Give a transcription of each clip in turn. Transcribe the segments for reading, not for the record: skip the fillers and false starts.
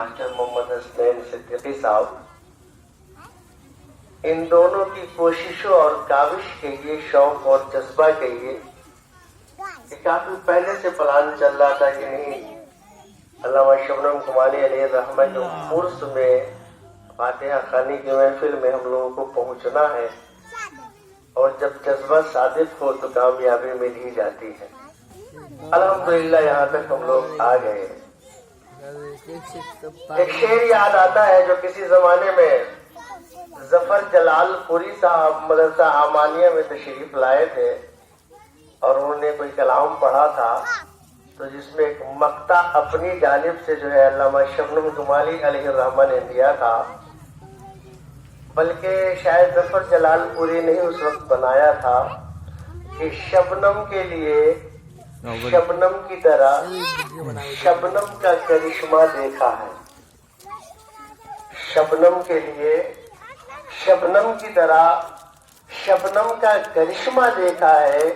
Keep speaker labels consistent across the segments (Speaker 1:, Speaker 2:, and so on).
Speaker 1: Master Mohammad Hasnain Siddiqui साहब, इन दोनों की कोशिशों और काविश के ये शौक और जज्बा के लिए काफी पहले से प्लान चल रहा था कि नहीं, अल्लामा शबनम कमाली अलैहि रहमत जो उर्स में फातिहा खानी की महफिल में हम लोगों को पहुंचना है, और जब जज्बा सादिक हो तो कामयाबी मिल ही जाती है। अल्हम्दुलिल्लाह यहाँ तक हम लोग आ गए। एक शेर याद आता है जो किसी जमाने में जफर जलालपुरी साहब मदरसा आमानिया में तशरीफ लाए थे और उन्होंने कोई कलाम पढ़ा था, तो जिसमें एक मक्ता अपनी जानिब से जो है अल्लामा शबनम कमाली अलैहि रहमत ने दिया था, बल्कि शायद जफर जलालपुरी ने उस वक्त बनाया था कि शबनम के लिए शबनम की तरह शबनम का करिश्मा देखा है। शबनम के लिए शबनम की तरह शबनम का करिश्मा देखा है,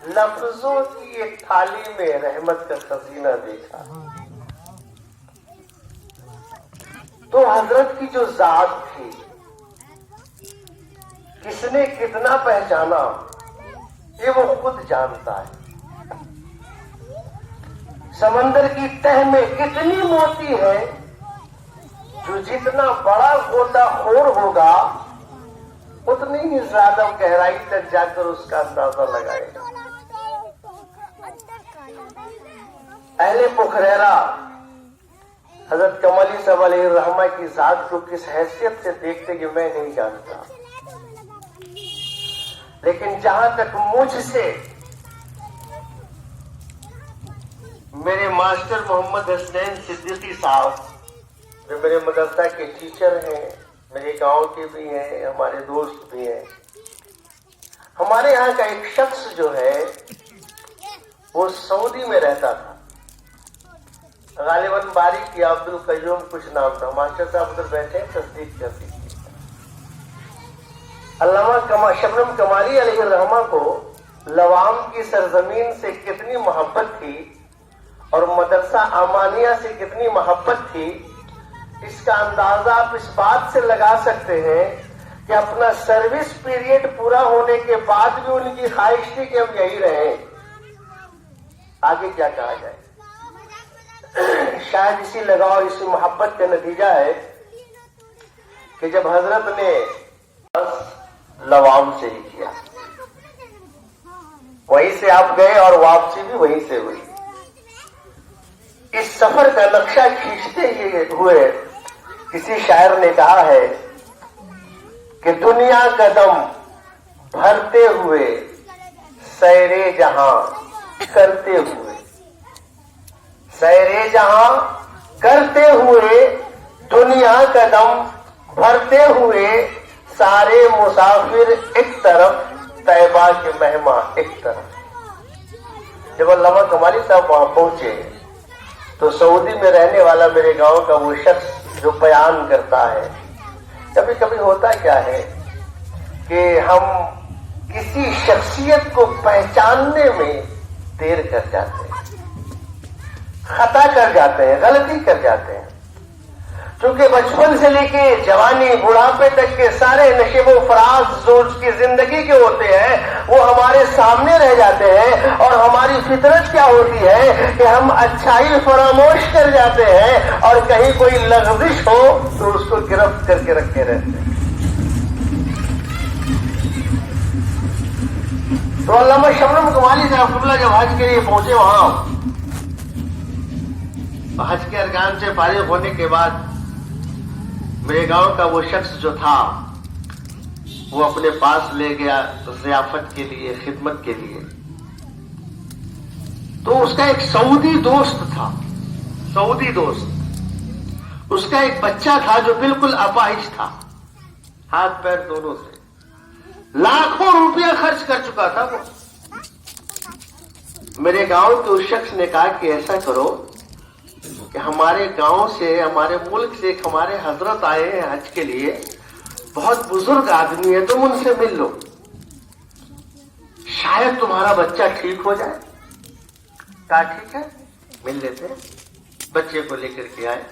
Speaker 1: लफ्जों की एक थाली में रहमत का खजीना देखा। तो हजरत की जो जात थी, किसने कितना पहचाना ये वो खुद जानता है। समंदर की तह में कितनी मोती है, जो जितना बड़ा गोताखोर होगा उतनी ही ज्यादा गहराई तक जाकर उसका अंदाजा लगाएगा। अहले पुखरेरा हजरत कमली साहब अलैहि रहमत की जात को किस हैसियत से देखते कि मैं नहीं जानता, लेकिन जहां तक मुझसे मेरे मास्टर मोहम्मद हसनैन सिद्दीकी साहब जो मेरे मदरसा के टीचर हैं, मेरे गांव के भी हैं, हमारे दोस्त भी हैं, हमारे यहाँ का एक शख्स जो है वो सऊदी में रहता था, गालिबन बारिक या अब्दुल कयूम कुछ नाम था। मास्टर साहब उधर बैठे तस्दीक कर दीजिए। अल्लामा शबनम कमाली अलैहि रहमत को लवाम की सरजमीन से कितनी मोहब्बत थी और मदरसा आमानिया से कितनी मोहब्बत थी, इसका अंदाजा आप इस बात से लगा सकते हैं कि अपना सर्विस पीरियड पूरा होने के बाद भी उनकी ख्वाहिश थी कि हम यही रहें। आगे क्या कहा जाए, शायद इसी लगाव इसी मोहब्बत का नतीजा है कि जब हजरत ने लवाम से ही किया, वहीं से आप गए और वापसी भी वहीं से हुई। इस सफर का नक्शा खींचते हुए किसी शायर ने कहा है कि दुनिया कदम भरते हुए सैरे जहां करते हुए, सैरे जहां करते हुए दुनिया कदम भरते हुए, सारे मुसाफिर एक तरफ तैबा के मेहमान एक तरफ। जब अल्लामा कमाली साहब वहां पहुंचे तो सऊदी में रहने वाला मेरे गांव का वो शख्स जो बयान करता है, कभी कभी होता क्या है कि हम किसी शख्सियत को पहचानने में देर कर जाते हैं, खता कर जाते हैं, गलती कर जाते हैं, क्योंकि बचपन से लेके जवानी बुढ़ापे तक के सारे नशेबो फराज जो उसकी जिंदगी के होते हैं वो हमारे सामने रह जाते हैं, और हमारी फितरत क्या होती है कि हम अच्छाई फरामोश कर जाते हैं और कहीं कोई लग़ज़िश हो तो उसको गिरफ्त करके रखे रहते हैं। तो अल्लामा शबनम कमाली साहब जब हज के लिए पहुंचे, वहां हज के अरकान से फारिग होने के बाद मेरे गांव का वो शख्स जो था वो अपने पास ले गया ज़ियाफत के लिए, खिदमत के लिए। तो उसका एक सऊदी दोस्त था, सऊदी दोस्त, उसका एक बच्चा था जो बिल्कुल अपाहिज था, हाथ पैर दोनों से, लाखों रुपया खर्च कर चुका था वो। मेरे गांव के उस शख्स ने कहा कि ऐसा करो कि हमारे गांव से, हमारे मुल्क से एक हमारे हजरत आए हैं हज के लिए, बहुत बुजुर्ग आदमी है, तुम उनसे मिल लो, शायद तुम्हारा बच्चा ठीक हो जाए। कहा ठीक है, मिल लेते हैं। बच्चे को लेकर के आए,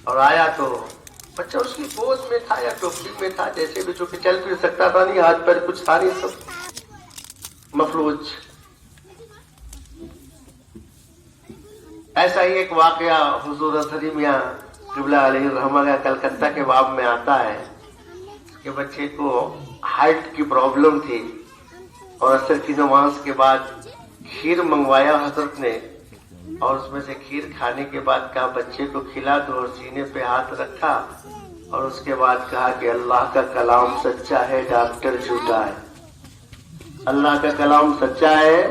Speaker 1: اور آیا تو بچہ اس کی گود میں تھا یا ٹوکری میں تھا، جیسے بھی چونکہ چل پھر سکتا تھا نہیں، ہاتھ پیر کچھ تھا نہیں، سب مفلوج۔ ایسا ہی ایک واقعہ حضور اظہری میاں قبلہ علیہ الرحمہ کا کلکتہ کے باب میں آتا ہے کہ بچے کو ہارٹ کی پرابلم تھی اور عصر کی نماز کے بعد کھیر منگوایا حضرت نے، اور اس میں سے کھیر کھانے کے بعد کہا بچے کو کھلا دو، اور سینے پہ ہاتھ رکھا اور اس کے بعد کہا کہ اللہ کا کلام سچا ہے، ڈاکٹر جھوٹا ہے۔ اللہ کا کلام سچا ہے،